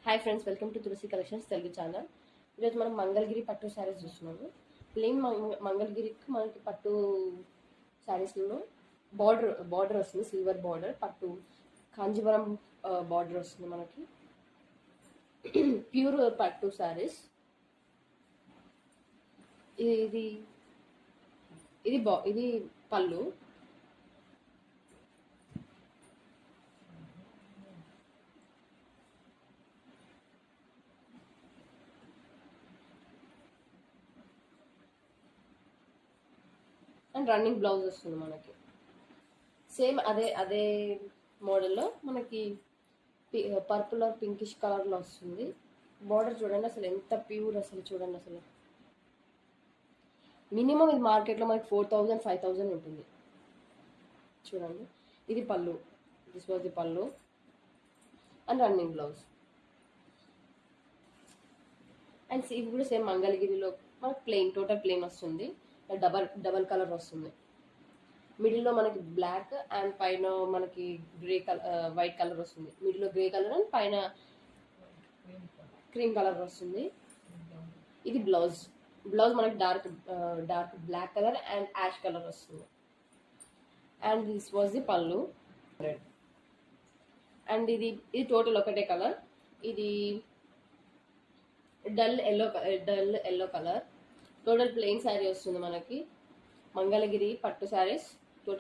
Hi friends, welcome to Tulasi collections Telugu channel. ఈరోజు మనం మంగళగిరి పట్టు శారీస్ చూస్తున్నాము. ప్లెయిన్ మంగళగిరికి మనకి పట్టు శారీస్లో బార్డర్ వస్తుంది, సిల్వర్ బార్డర్. పట్టు కాంజీవరం బార్డర్ వస్తుంది మనకి. ప్యూర్ పట్టు శారీస్. ఇది ఇది పళ్ళు. అండ్ రన్నింగ్ బ్లౌజ్ వస్తుంది మనకి. సేమ్ అదే మోడల్లో మనకి పర్పుల్ ఆర్ పింకిష్ కలర్లో వస్తుంది. బార్డర్ చూడండి అసలు ఎంత ప్యూర్, అసలు చూడండి అసలు మినిమం ఇది మార్కెట్లో మనకి 4000 5000 ఉంటుంది. చూడండి, ఇది పళ్ళు. దిస్ వాజ్ ది పళ్ళు అండ్ రన్నింగ్ బ్లౌజ్. అండ్ ఇది కూడా సేమ్ మంగళగిరిలో మనకి ప్లెయిన్, టోటల్ ప్లెయిన్ వస్తుంది. డబల్ కలర్ వస్తుంది. మిడిల్లో మనకి బ్లాక్ అండ్ పైన మనకి గ్రే కలర్, వైట్ కలర్ వస్తుంది. మిడిల్లో గ్రే కలర్ అండ్ పైన క్రీమ్ కలర్ వస్తుంది. ఇది బ్లౌజ్ మనకి dark black colour and ash colour వస్తుంది. అండ్ దిస్ వాజ్ ది పళ్ళు. అండ్ ఇది టోటల్ ఒకటే కలర్. ఇది dull yellow colour. Total plain sari వస్తుంది మనకి. మంగళగిరి పట్టు శారీస్.